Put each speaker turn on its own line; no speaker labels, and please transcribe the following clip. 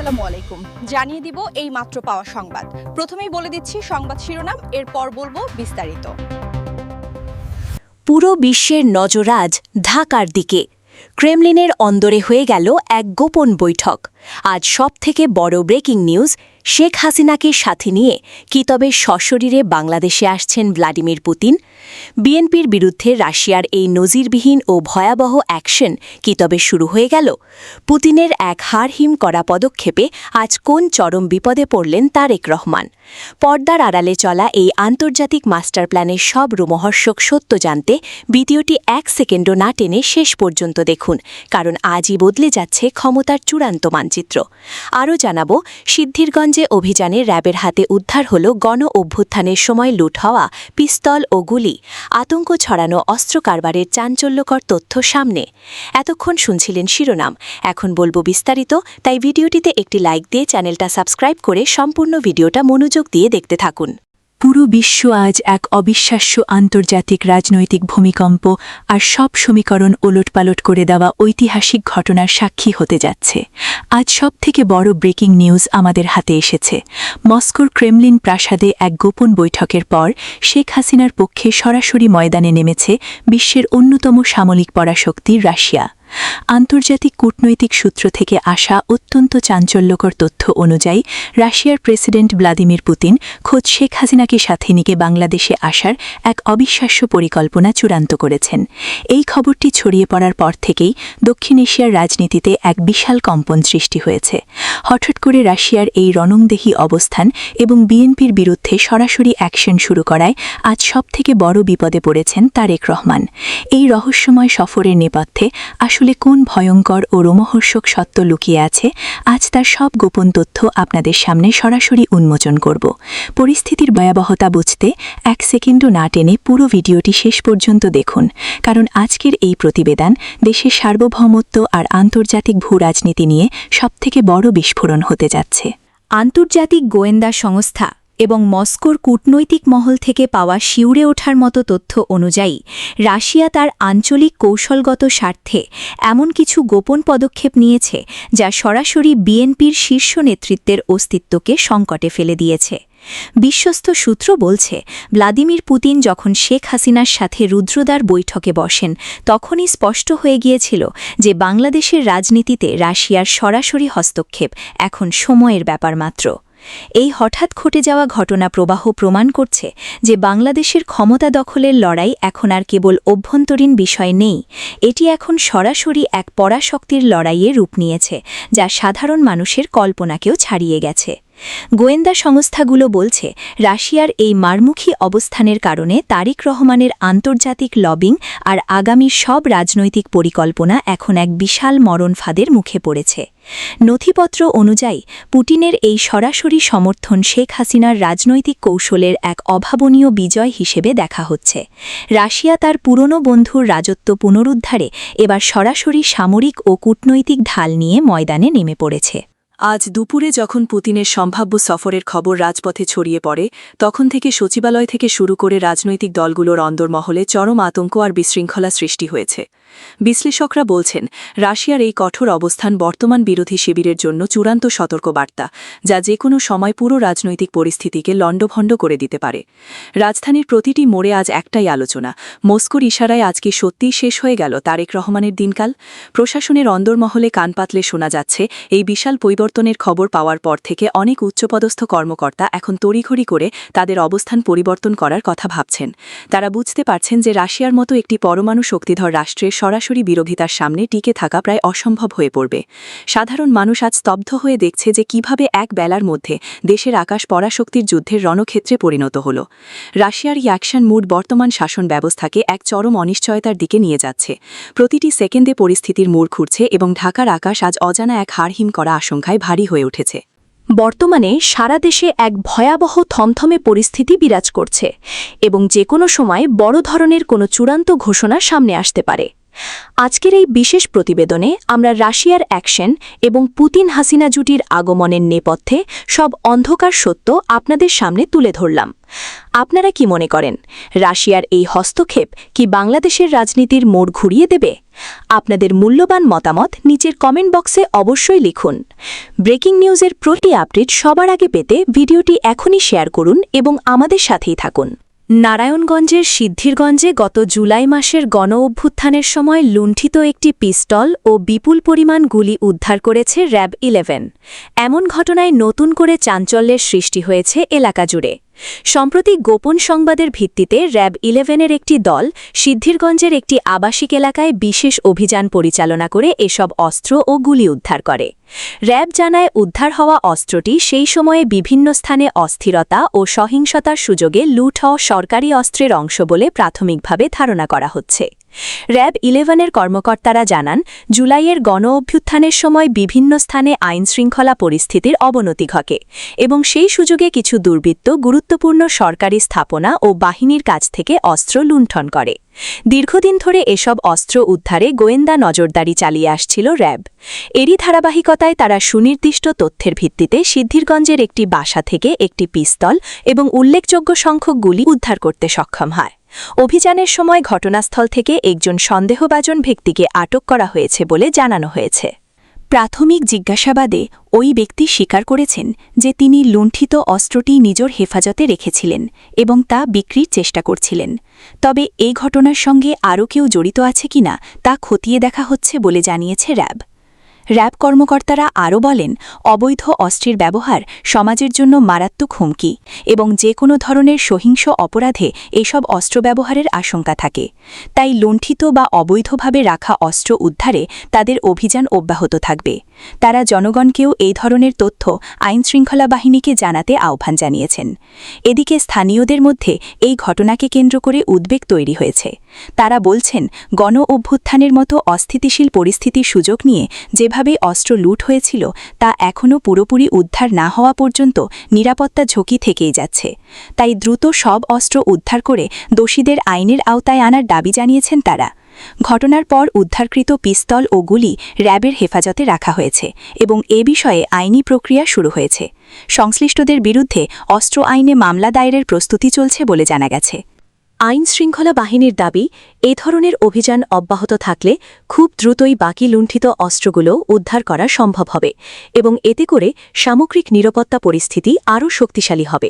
আসসালামু আলাইকুম। জানিয়ে দিব এই মাত্র পাওয়া সংবাদ। প্রথমেই বলে দিচ্ছি সংবাদ শিরোনাম, এরপর বলবো বিস্তারিত।
পুরো বিশ্বের নজর আজ ঢাকার দিকে। ক্রেমলিনের অন্দরে হয়ে গেল এক গোপন বৈঠক। আজ সবথেকে বড় ব্রেকিং নিউজ, শেখ হাসিনাকে সাথে নিয়ে কি তবে সশরীরে বাংলাদেশে আসছেন ভ্লাদিমির পুতিন? বিএনপির বিরুদ্ধে রাশিয়ার এই নজিরবিহীন ও ভয়াবহ অ্যাকশন কি তবে শুরু হয়ে গেল? পুতিনের এক হাড়হিম করা পদক্ষেপে আজ কোন চরম বিপদে পড়লেন তারেক রহমান? পর্দার আড়ালে চলা এই আন্তর্জাতিক মাস্টার প্ল্যানের সব রোমহর্ষক সত্য জানতে ভিডিওটি 1 সেকেন্ডও না টেনে শেষ পর্যন্ত দেখুন, কারণ আজই বদলে যাচ্ছে ক্ষমতার চূড়ান্ত মানচিত্র। আরও জানাব, সিদ্ধিরগঞ্জে অভিযানে র্যাবের হাতে উদ্ধার হল গণ অভ্যুত্থানের সময় লুট হওয়া পিস্তল ও গুলি, আতঙ্ক ছড়ানো অস্ত্র কারবারের চাঞ্চল্যকর তথ্য সামনে। এতক্ষণ শুনছিলেন শিরোনাম, এখন বলবো বিস্তারিত, তাই ভিডিওটিতে একটি লাইক দিয়ে চ্যানেলটা সাবস্ক্রাইব করে সম্পূর্ণ ভিডিওটা মনোযোগ দিয়ে দেখতে থাকুন।
পুরো বিশ্ব আজ এক অবিশ্বাস্য আন্তর্জাতিক রাজনৈতিক ভূমিকম্প আর সব সমীকরণ ওলটপালট করে দেওয়া ঐতিহাসিক ঘটনার সাক্ষী হতে যাচ্ছে। আজ সবথেকে বড় ব্রেকিং নিউজ আমাদের হাতে এসেছে। মস্কোর ক্রেমলিন প্রাসাদে এক গোপন বৈঠকের পর শেখ হাসিনার পক্ষে সরাসরি ময়দানে নেমেছে বিশ্বের অন্যতম সামরিক পরাশক্তি রাশিয়া। আন্তর্জাতিক কূটনৈতিক সূত্র থেকে আসা অত্যন্ত চাঞ্চল্যকর তথ্য অনুযায়ী রাশিয়ার প্রেসিডেন্ট ভ্লাদিমির পুতিন খোদ শেখ হাসিনাকে সাথে নিয়ে বাংলাদেশে আসার এক অবিশ্বাস্য পরিকল্পনা চূড়ান্ত করেছেন। এই খবরটি ছড়িয়ে পড়ার পর থেকেই দক্ষিণ এশিয়ার রাজনীতিতে এক বিশাল কম্পন সৃষ্টি হয়েছে। হঠাৎ করে রাশিয়ার এই রণংদেহী অবস্থান এবং বিএনপির বিরুদ্ধে সরাসরি অ্যাকশন শুরু করায় আজ সবথেকে বড় বিপদে পড়েছেন তারেক রহমান। এই রহস্যময় সফরের নেপথ্যে আসলে কোন ভয়ঙ্কর ও রোমহর্ষক সত্য লুকিয়ে আছে, আজ তার সব গোপন তথ্য আপনাদের সামনে সরাসরি উন্মোচন করব। পরিস্থিতির ভয়াবহতা বুঝতে 1 সেকেন্ডও না টেনে পুরো ভিডিওটি শেষ পর্যন্ত দেখুন, কারণ আজকের এই প্রতিবেদন দেশের সার্বভৌমত্ব আর আন্তর্জাতিক ভূরাজনীতি নিয়ে সবথেকে বড় বিস্ফোরণ হতে যাচ্ছে।
আন্তর্জাতিক গোয়েন্দা সংস্থা এবং মস্কোর কূটনৈতিক মহল থেকে পাওয়া শিউরে ওঠার মতো তথ্য অনুযায়ী রাশিয়া তার আঞ্চলিক কৌশলগত স্বার্থে এমন কিছু গোপন পদক্ষেপ নিয়েছে যা সরাসরি বিএনপির শীর্ষ নেতৃত্বের অস্তিত্বকে সংকটে ফেলে দিয়েছে। বিশ্বস্ত সূত্র বলছে, ভ্লাদিমির পুতিন যখন শেখ হাসিনার সাথে রুদ্রদ্বার বৈঠকে বসেন তখনই স্পষ্ট হয়ে গিয়েছিল যে বাংলাদেশের রাজনীতিতে রাশিয়ার সরাসরি হস্তক্ষেপ এখন সময়ের ব্যাপার মাত্র। এই হঠাৎ ঘটে যাওয়া ঘটনা প্রবাহ প্রমাণ করছে যে বাংলাদেশের ক্ষমতা দখলের লড়াই এখন আর কেবল অভ্যন্তরীণ বিষয় নেই, এটি এখন সরাসরি এক পরাশক্তির লড়াইয়ে রূপ নিয়েছে, যা সাধারণ মানুষের কল্পনাকেও ছাড়িয়ে গেছে। গোয়েন্দা সংস্থাগুলো বলছে, রাশিয়ার এই মারমুখী অবস্থানের কারণে তারেক রহমানের আন্তর্জাতিক লবিং আর আগামীর সব রাজনৈতিক পরিকল্পনা এখন এক বিশাল মরণ ফাঁদের মুখে পড়েছে। নথিপত্র অনুযায়ী পুতিনের এই সরাসরি সমর্থন শেখ হাসিনার রাজনৈতিক কৌশলের এক অভাবনীয় বিজয় হিসেবে দেখা হচ্ছে। রাশিয়া তার পুরনো বন্ধুর রাজত্ব পুনরুদ্ধারে এবার সরাসরি সামরিক ও কূটনৈতিক ঢাল নিয়ে ময়দানে নেমে পড়েছে।
আজ দুপুরে যখন পুতিনের সম্ভাব্য সফরের খবর রাজপথে ছড়িয়ে পড়ে, তখন থেকে সচিবালয় থেকে শুরু করে রাজনৈতিক দলগুলোর অন্দরমহলে চরম আতঙ্ক আর বিশৃঙ্খলা সৃষ্টি হয়েছে। বিশ্লেষকরা বলছেন, রাশিয়ার এই কঠোর অবস্থান বর্তমান বিরোধী শিবিরের জন্য চূড়ান্ত সতর্কবার্তা, যা যে কোনো সময় পুরো রাজনৈতিক পরিস্থিতিকে লণ্ডভণ্ড করে দিতে পারে। রাজধানীর প্রতিটি মোড়ে আজ একটাই আলোচনা, মস্কোর ইশারায় আজ কি সত্যিই শেষ হয়ে গেল তারেক রহমানের দিনকাল? প্রশাসনের অন্দরমহলে কান পাতলে শোনা যাচ্ছে, এই বিশাল পরিবর্তনের খবর পাওয়ার পর থেকে অনেক উচ্চপদস্থ কর্মকর্তা এখন তড়িঘড়ি করে তাদের অবস্থান পরিবর্তন করার কথা ভাবছেন। তারা বুঝতে পারছেন যে রাশিয়ার মতো একটি পরমাণু শক্তিধর রাষ্ট্রের সরাসরি বিরোধিতার সামনে টিকে থাকা প্রায় অসম্ভব হয়ে পড়বে। সাধারণ মানুষ আজ স্তব্ধ হয়ে দেখছে যে কিভাবে এক বেলার মধ্যে দেশের আকাশ পরাশক্তির যুদ্ধের রণক্ষেত্রে পরিণত হল। রাশিয়ার এই অ্যাকশন মুড বর্তমান শাসন ব্যবস্থাকে এক চরম অনিশ্চয়তার দিকে নিয়ে যাচ্ছে। প্রতিটি সেকেন্ডে পরিস্থিতির মোড় ঘুরছে এবং ঢাকার আকাশ আজ অজানা এক হাড়হিম করা আশঙ্কায় ভারী হয়ে উঠেছে।
বর্তমানে সারা দেশে এক ভয়াবহ থমথমে পরিস্থিতি বিরাজ করছে এবং যে কোনো সময় বড় ধরনের কোনো চূড়ান্ত ঘোষণা সামনে আসতে পারে। আজকের এই বিশেষ প্রতিবেদনে আমরা রাশিয়ার অ্যাকশন এবং পুতিন হাসিনা জুটির আগমনের নেপথ্যে সব অন্ধকার সত্য আপনাদের সামনে তুলে ধরলাম। আপনারা কি মনে করেন, রাশিয়ার এই হস্তক্ষেপ কি বাংলাদেশের রাজনীতির মোড় ঘুরিয়ে দেবে? আপনাদের মূল্যবান মতামত নিচের কমেন্ট বক্সে অবশ্যই লিখুন। ব্রেকিং নিউজের প্রতি আপডেট সবার আগে পেতে ভিডিওটি এখনই শেয়ার করুন এবং আমাদের সাথেই থাকুন। নারায়ণগঞ্জের সিদ্ধিরগঞ্জে গত জুলাই মাসের গণ অভ্যুত্থানের সময় লুণ্ঠিত একটি পিস্তল ও বিপুল পরিমাণ গুলি উদ্ধার করেছে র্যাব 11। এমন ঘটনায় নতুন করে চাঞ্চল্যের সৃষ্টি হয়েছে এলাকা জুড়ে। সম্প্রতি গোপন সংবাদের ভিত্তিতে র্যাব 11-এর একটি দল সিদ্ধিরগঞ্জের একটি আবাসিক এলাকায় বিশেষ অভিযান পরিচালনা করে এসব অস্ত্র ও গুলি উদ্ধার করে। র্যাব জানায় উদ্ধার হওয়া অস্ত্রটি সেই সময়ে বিভিন্ন স্থানে অস্থিরতা ও সহিংসতার সুযোগে লুট হওয়া সরকারি অস্ত্রের অংশ বলে প্রাথমিকভাবে ধারণা করা হচ্ছে। র্যাব 11-এর কর্মকর্তারা জানান, জুলাইয়ের গণ অভ্যুত্থানের সময় বিভিন্ন স্থানে আইনশৃঙ্খলা পরিস্থিতির অবনতি ঘটে এবং সেই সুযোগে কিছু দুর্বৃত্ত গুরুত্বপূর্ণ সরকারি স্থাপনা ও বাহিনীর কাছ থেকে অস্ত্র লুণ্ঠন করে। দীর্ঘদিন ধরে এসব অস্ত্র উদ্ধারে গোয়েন্দা নজরদারি চালিয়ে আসছিল র্যাব। এরই ধারাবাহিকতায় তারা সুনির্দিষ্ট তথ্যের ভিত্তিতে সিদ্ধিরগঞ্জের একটি বাসা থেকে একটি পিস্তল এবং উল্লেখযোগ্য সংখ্যক গুলি উদ্ধার করতে সক্ষম হয়। অভিযানের সময় ঘটনাস্থল থেকে একজন সন্দেহভাজন ব্যক্তিকে আটক করা হয়েছে বলে জানানো হয়েছে। প্রাথমিক জিজ্ঞাসাবাদে ওই ব্যক্তি স্বীকার করেছেন যে তিনি লুণ্ঠিত অস্ত্রটি নিজের হেফাজতে রেখেছিলেন এবং তা বিক্রির চেষ্টা করছিলেন। তবে এই ঘটনার সঙ্গে আরও কেউ জড়িত আছে কিনা তা খতিয়ে দেখা হচ্ছে বলে জানিয়েছে র্যাব। র্যাব কর্মকর্তারা আরও বলেন, অবৈধ অস্ত্রের ব্যবহার সমাজের জন্য মারাত্মক হুমকি এবং যে কোনো ধরনের সহিংস অপরাধে এসব অস্ত্র ব্যবহারের আশঙ্কা থাকে। তাই লুণ্ঠিত বা অবৈধভাবে রাখা অস্ত্র উদ্ধারে তাদের অভিযান অব্যাহত থাকবে। তারা জনগণকেও এই ধরনের তথ্য আইনশৃঙ্খলা বাহিনীকে জানাতে আহ্বান জানিয়েছেন। এদিকে স্থানীয়দের মধ্যে এই ঘটনাকে কেন্দ্র করে উদ্বেগ তৈরি হয়েছে। তারা বলছেন, গণ অভ্যুত্থানের মতো অস্থিতিশীল পরিস্থিতির সুযোগ নিয়ে যেভাবে অস্ত্র লুট হয়েছিল তা এখনও পুরোপুরি উদ্ধার না হওয়া পর্যন্ত নিরাপত্তা ঝুঁকি থেকেই যাচ্ছে। তাই দ্রুত সব অস্ত্র উদ্ধার করে দোষীদের আইনের আওতায় আনার দাবি জানিয়েছেন তারা। ঘটনার পর উদ্ধারকৃত পিস্তল ও গুলি র্যাবের হেফাজতে রাখা হয়েছে এবং এ বিষয়ে আইনি প্রক্রিয়া শুরু হয়েছে। সংশ্লিষ্টদের বিরুদ্ধে অস্ত্র আইনে মামলা দায়েরের প্রস্তুতি চলছে বলে জানা গেছে। আইনশৃঙ্খলা বাহিনীর দাবি, এ ধরনের অভিযান অব্যাহত থাকলে খুব দ্রুতই বাকি লুণ্ঠিত অস্ত্রগুলো উদ্ধার করা সম্ভব হবে এবং এতে করে সামগ্রিক নিরাপত্তা পরিস্থিতি আরও শক্তিশালী হবে।